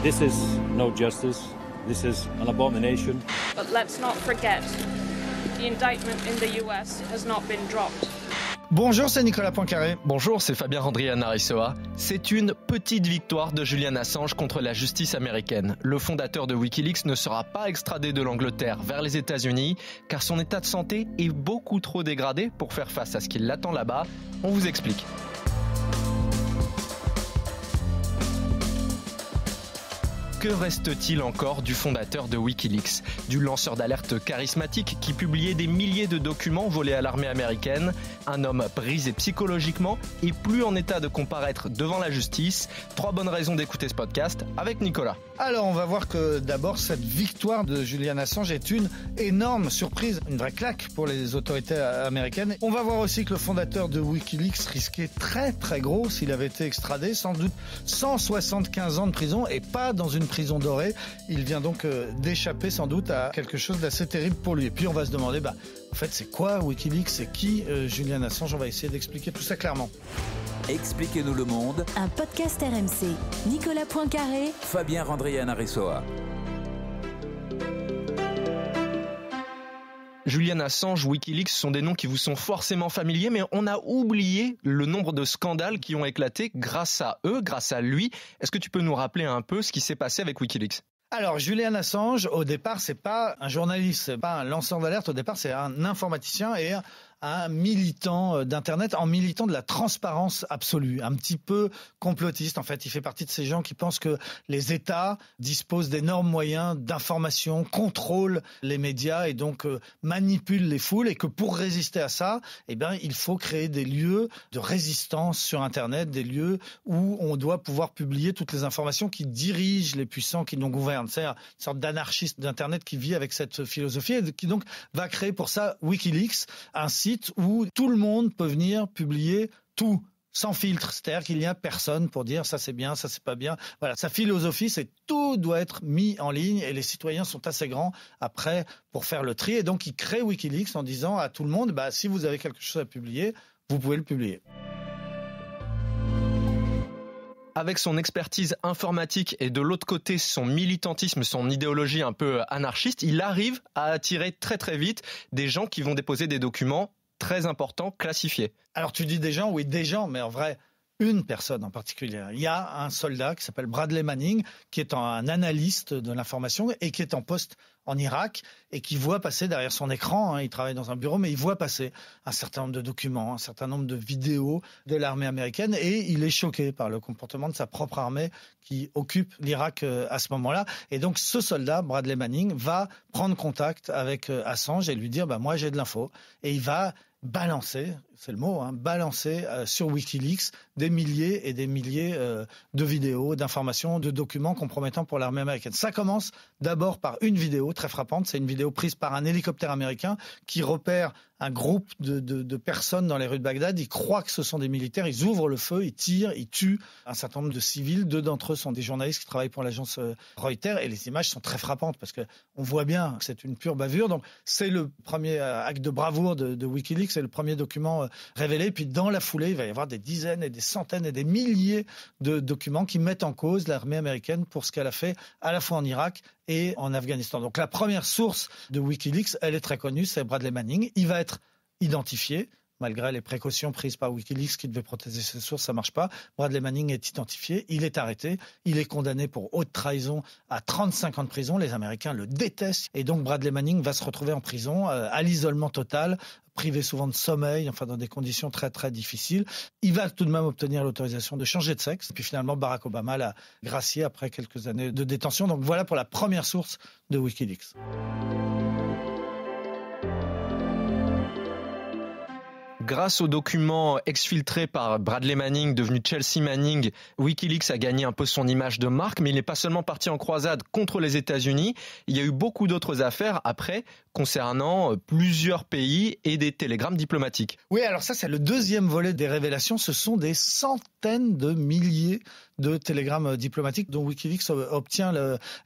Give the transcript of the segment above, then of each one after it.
This is no justice. This is an abomination. But let's not forget, the indictment in the US has not been dropped. Bonjour, c'est Nicolas Poincaré. Bonjour, c'est Fabien Randrianarisoa. C'est une petite victoire de Julian Assange contre la justice américaine. Le fondateur de Wikileaks ne sera pas extradé de l'Angleterre vers les États-Unis car son état de santé est beaucoup trop dégradé pour faire face à ce qui l'attend là-bas. On vous explique. Que reste-t-il encore du fondateur de Wikileaks, du lanceur d'alerte charismatique qui publiait des milliers de documents volés à l'armée américaine, un homme brisé psychologiquement et plus en état de comparaître devant la justice? 3 bonnes raisons d'écouter ce podcast avec Nicolas. Alors, on va voir que d'abord, cette victoire de Julian Assange est une énorme surprise, une vraie claque pour les autorités américaines. On va voir aussi que le fondateur de Wikileaks risquait très très gros s'il avait été extradé, sans doute 175 ans de prison et pas dans une prison dorée. Il vient donc d'échapper sans doute à quelque chose d'assez terrible pour lui. Et puis on va se demander, en fait, c'est quoi Wikileaks? C'est qui Julian Assange? On va essayer d'expliquer tout ça clairement. Expliquez-nous le monde. Un podcast RMC. Nicolas Poincaré. Fabien Randrianarisoa. Julian Assange, Wikileaks sont des noms qui vous sont forcément familiers, mais on a oublié le nombre de scandales qui ont éclaté grâce à eux, grâce à lui. Est-ce que tu peux nous rappeler un peu ce qui s'est passé avec Wikileaks ? Alors, Julian Assange, au départ, c'est pas un journaliste, c'est pas un lanceur d'alerte. Au départ, c'est un informaticien et un militant d'Internet, en militant de la transparence absolue, un petit peu complotiste. En fait, il fait partie de ces gens qui pensent que les États disposent d'énormes moyens d'information, contrôlent les médias et donc manipulent les foules, et que pour résister à ça, il faut créer des lieux de résistance sur Internet, des lieux où on doit pouvoir publier toutes les informations qui dirigent les puissants qui nous gouvernent. C'est une sorte d'anarchiste d'Internet qui vit avec cette philosophie et qui donc va créer pour ça Wikileaks, un site où tout le monde peut venir publier tout, sans filtre. C'est-à-dire qu'il n'y a personne pour dire ça c'est bien, ça c'est pas bien. Voilà, sa philosophie, c'est tout doit être mis en ligne et les citoyens sont assez grands après pour faire le tri. Et donc il crée Wikileaks en disant à tout le monde, si vous avez quelque chose à publier, vous pouvez le publier. Avec son expertise informatique et de l'autre côté son militantisme, son idéologie un peu anarchiste, il arrive à attirer très très vite des gens qui vont déposer des documents très importants, classifiés. Alors tu dis des gens, oui des gens, mais en vrai, une personne en particulier. Il y a un soldat qui s'appelle Bradley Manning, qui est un analyste de l'information et qui est en poste en Irak et qui voit passer derrière son écran, il travaille dans un bureau, mais il voit passer un certain nombre de documents, un certain nombre de vidéos de l'armée américaine et il est choqué par le comportement de sa propre armée qui occupe l'Irak à ce moment-là. Et donc ce soldat, Bradley Manning, va prendre contact avec Assange et lui dire moi j'ai de l'info, et il va balancer, c'est le mot, balancer sur Wikileaks des milliers et des milliers de vidéos, d'informations, de documents compromettants pour l'armée américaine. Ça commence d'abord par une vidéo très frappante. C'est une vidéo prise par un hélicoptère américain qui repère un groupe de personnes dans les rues de Bagdad. Ils croient que ce sont des militaires, ils ouvrent le feu, ils tirent, ils tuent un certain nombre de civils. 2 d'entre eux sont des journalistes qui travaillent pour l'agence Reuters et les images sont très frappantes parce que on voit bien que c'est une pure bavure. Donc c'est le premier acte de bravoure de Wikileaks, c'est le premier document révélé. Puis dans la foulée, il va y avoir des dizaines et des centaines et des milliers de documents qui mettent en cause l'armée américaine pour ce qu'elle a fait à la fois en Irak et en Afghanistan. Donc la première source de Wikileaks, elle est très connue, c'est Bradley Manning. Il va être identifié, malgré les précautions prises par Wikileaks qui devait protéger ses sources, ça marche pas. Bradley Manning est identifié, il est arrêté, il est condamné pour haute trahison à 35 ans de prison. Les Américains le détestent et donc Bradley Manning va se retrouver en prison à l'isolement total, privé souvent de sommeil, dans des conditions très très difficiles. Il va tout de même obtenir l'autorisation de changer de sexe. Et puis finalement, Barack Obama l'a gracié après quelques années de détention. Donc voilà pour la première source de Wikileaks. Grâce aux documents exfiltrés par Bradley Manning, devenu Chelsea Manning, Wikileaks a gagné un peu son image de marque, mais il n'est pas seulement parti en croisade contre les États-Unis. Il y a eu beaucoup d'autres affaires après concernant plusieurs pays et des télégrammes diplomatiques. Oui, alors ça, c'est le deuxième volet des révélations. Ce sont des centaines de milliers de télégrammes diplomatiques dont Wikileaks obtient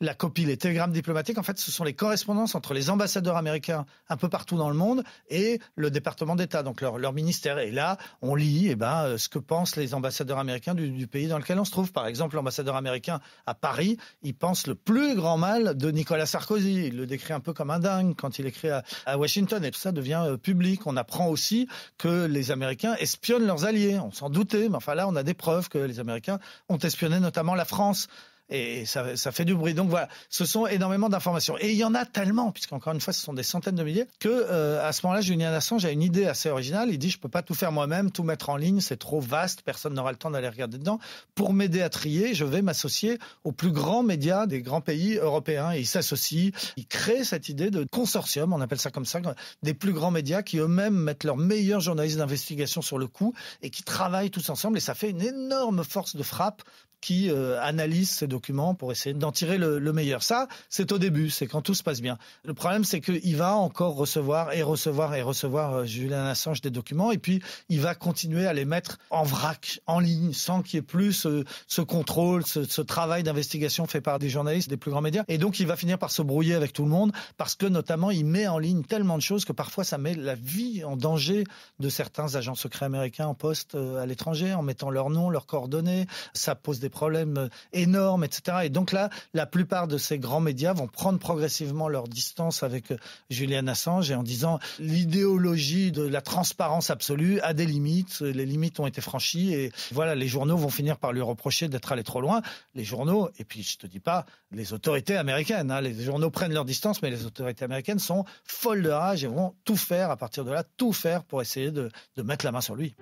la copie. Les télégrammes diplomatiques, en fait, ce sont les correspondances entre les ambassadeurs américains un peu partout dans le monde et le département d'État, donc leur ministère. Et là, on lit ce que pensent les ambassadeurs américains du pays dans lequel on se trouve. Par exemple, l'ambassadeur américain à Paris, il pense le plus grand mal de Nicolas Sarkozy. Il le décrit un peu comme un dingue quand il écrit à Washington. Et tout ça devient public. On apprend aussi que les Américains espionnent leurs alliés. On s'en doutait, mais enfin là, on a des preuves que les Américains ont espionné notamment la France. Et ça fait du bruit. Donc voilà, ce sont énormément d'informations. Et il y en a tellement, puisqu'encore une fois, ce sont des centaines de milliers, que à ce moment-là, Julian Assange a une idée assez originale. Il dit, je peux pas tout faire moi-même, tout mettre en ligne, c'est trop vaste, personne n'aura le temps d'aller regarder dedans. Pour m'aider à trier, je vais m'associer aux plus grands médias des grands pays européens. Et il s'associe, il crée cette idée de consortium, on appelle ça comme ça, des plus grands médias qui eux-mêmes mettent leurs meilleurs journalistes d'investigation sur le coup et qui travaillent tous ensemble. Et ça fait une énorme force de frappe qui analyse ces documents pour essayer d'en tirer le meilleur. Ça, c'est au début, c'est quand tout se passe bien. Le problème, c'est qu'il va encore recevoir Julian Assange des documents, et puis il va continuer à les mettre en vrac, en ligne, sans qu'il y ait plus ce contrôle, ce travail d'investigation fait par des journalistes des plus grands médias. Et donc, il va finir par se brouiller avec tout le monde, parce que notamment, il met en ligne tellement de choses que parfois, ça met la vie en danger de certains agents secrets américains en poste à l'étranger, en mettant leur nom, leurs coordonnées. Ça pose des problèmes énormes, etc. Et donc là, la plupart de ces grands médias vont prendre progressivement leur distance avec Julian Assange et en disant l'idéologie de la transparence absolue a des limites, les limites ont été franchies et voilà, les journaux vont finir par lui reprocher d'être allé trop loin. Les journaux, et puis je te dis pas les autorités américaines, les journaux prennent leur distance, mais les autorités américaines sont folles de rage et vont tout faire à partir de là, tout faire pour essayer de mettre la main sur lui.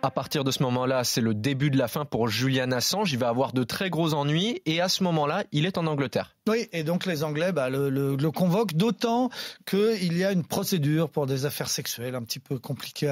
À partir de ce moment-là, c'est le début de la fin pour Julian Assange. Il va avoir de très gros ennuis et à ce moment-là, il est en Angleterre. Oui, et donc les Anglais le convoquent, d'autant qu'il y a une procédure pour des affaires sexuelles un petit peu compliquée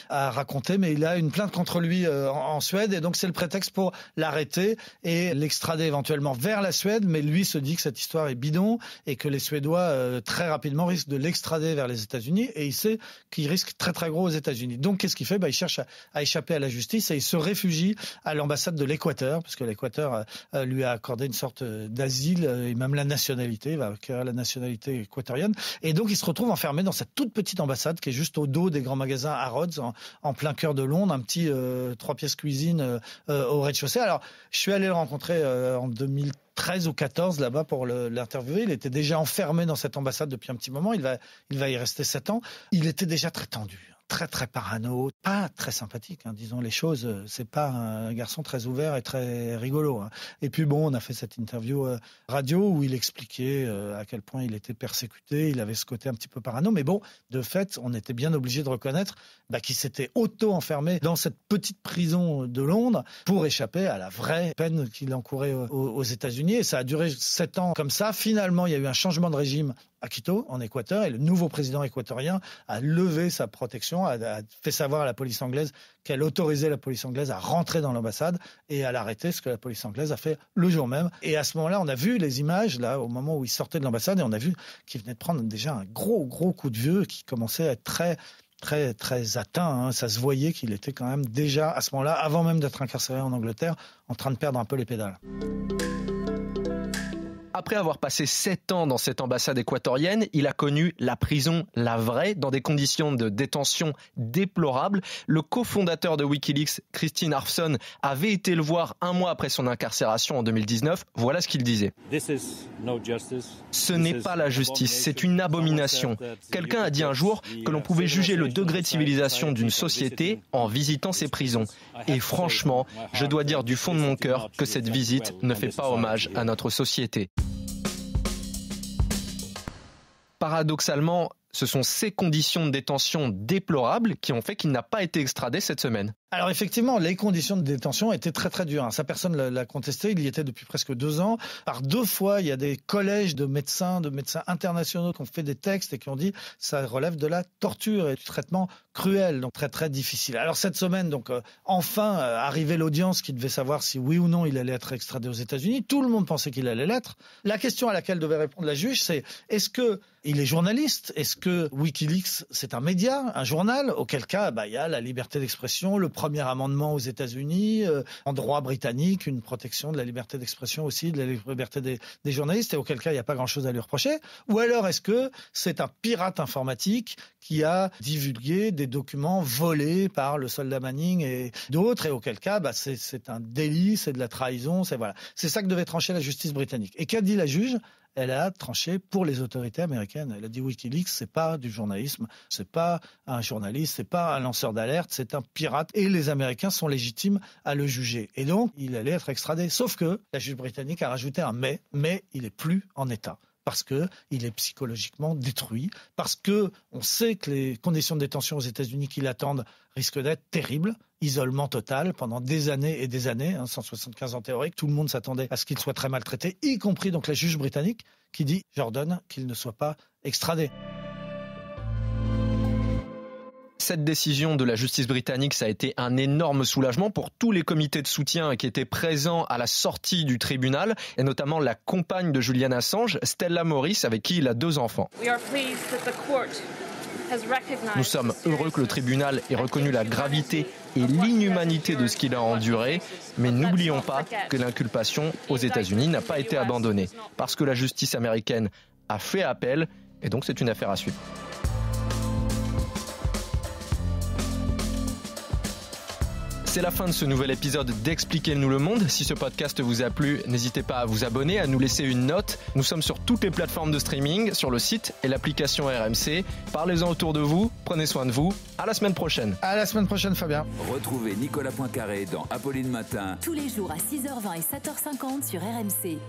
à raconter, mais il a une plainte contre lui en Suède, et donc c'est le prétexte pour l'arrêter et l'extrader éventuellement vers la Suède, mais lui se dit que cette histoire est bidon et que les Suédois très rapidement risquent de l'extrader vers les États-Unis, et il sait qu'il risque très très gros aux États-Unis. Donc qu'est-ce qu'il fait ? Il cherche à échapper à la justice et il se réfugie à l'ambassade de l'Équateur, parce que l'Équateur lui a accordé une sorte d'asile et même la nationalité, il va acquérir la nationalité équatorienne. Et donc, il se retrouve enfermé dans cette toute petite ambassade qui est juste au dos des grands magasins Harrods, en plein cœur de Londres, un petit 3 pièces cuisine au rez-de-chaussée. Alors, je suis allé le rencontrer en 2013 ou 14 là-bas pour l'interviewer. Il était déjà enfermé dans cette ambassade depuis un petit moment. Il va y rester 7 ans. Il était déjà très tendu. Très très parano, pas très sympathique, disons les choses, c'est pas un garçon très ouvert et très rigolo. Et puis bon, on a fait cette interview radio où il expliquait à quel point il était persécuté, il avait ce côté un petit peu parano, mais bon, de fait, on était bien obligé de reconnaître qu'il s'était auto-enfermé dans cette petite prison de Londres pour échapper à la vraie peine qu'il encourait aux États-Unis, et ça a duré 7 ans comme ça. Finalement, il y a eu un changement de régime à Quito, en Équateur, et le nouveau président équatorien a levé sa protection, a fait savoir à la police anglaise qu'elle autorisait la police anglaise à rentrer dans l'ambassade et à l'arrêter, ce que la police anglaise a fait le jour même. Et à ce moment-là, on a vu les images, là, au moment où il sortait de l'ambassade, et on a vu qu'il venait de prendre déjà un gros coup de vieux qui commençait à être très très très atteint. Ça se voyait qu'il était quand même déjà, à ce moment-là, avant même d'être incarcéré en Angleterre, en train de perdre un peu les pédales. Après avoir passé 7 ans dans cette ambassade équatorienne, il a connu la prison, la vraie, dans des conditions de détention déplorables. Le cofondateur de Wikileaks, Christian Harfson, avait été le voir 1 mois après son incarcération en 2019. Voilà ce qu'il disait. Ce n'est pas la justice, c'est une abomination. Quelqu'un a dit un jour que l'on pouvait juger le degré de civilisation d'une société en visitant ses prisons. Et franchement, je dois dire du fond de mon cœur que cette visite ne fait pas hommage à notre société. Paradoxalement, ce sont ces conditions de détention déplorables qui ont fait qu'il n'a pas été extradé cette semaine. Alors effectivement, les conditions de détention étaient très très dures. Ça, personne l'a contesté. Il y était depuis presque 2 ans. Par 2 fois, il y a des collèges de médecins internationaux qui ont fait des textes et qui ont dit ça relève de la torture et du traitement cruel, donc très très difficile. Alors cette semaine, enfin arrivait l'audience qui devait savoir si oui ou non il allait être extradé aux États-Unis. Tout le monde pensait qu'il allait l'être. La question à laquelle devait répondre la juge, c'est est-ce que il est journaliste. Est-ce que Wikileaks, c'est un média, un journal? Auquel cas, il y a la liberté d'expression, le premier amendement aux États-Unis, en droit britannique, une protection de la liberté d'expression aussi, de la liberté des journalistes, et auquel cas, il n'y a pas grand-chose à lui reprocher. Ou alors, est-ce que c'est un pirate informatique qui a divulgué des documents volés par le soldat Manning et d'autres, et auquel cas, c'est un délit, c'est de la trahison, c'est ça que devait trancher la justice britannique. Et qu'a dit la juge? Elle a tranché pour les autorités américaines. Elle a dit Wikileaks, c'est pas du journalisme, c'est pas un journaliste, c'est pas un lanceur d'alerte, c'est un pirate. Et les Américains sont légitimes à le juger. Et donc, il allait être extradé. Sauf que la juge britannique a rajouté un mais il est plus en état. Parce qu'il est psychologiquement détruit, parce qu'on sait que les conditions de détention aux États-Unis qui l'attendent risquent d'être terribles, isolement total pendant des années et des années, 175 ans théorique, tout le monde s'attendait à ce qu'il soit très maltraité, y compris donc la juge britannique qui dit « j'ordonne qu'il ne soit pas extradé ». Cette décision de la justice britannique, ça a été un énorme soulagement pour tous les comités de soutien qui étaient présents à la sortie du tribunal, et notamment la compagne de Julian Assange, Stella Morris, avec qui il a 2 enfants. Nous sommes heureux que le tribunal ait reconnu la gravité et l'inhumanité de ce qu'il a enduré, mais n'oublions pas que l'inculpation aux États-Unis n'a pas été abandonnée, parce que la justice américaine a fait appel, et donc c'est une affaire à suivre. C'est la fin de ce nouvel épisode d'Expliquez-nous le monde. Si ce podcast vous a plu, n'hésitez pas à vous abonner, à nous laisser une note. Nous sommes sur toutes les plateformes de streaming, sur le site et l'application RMC. Parlez-en autour de vous, prenez soin de vous. À la semaine prochaine. À la semaine prochaine, Fabien. Retrouvez Nicolas Poincaré dans Apolline Matin. Tous les jours à 6h20 et 7h50 sur RMC.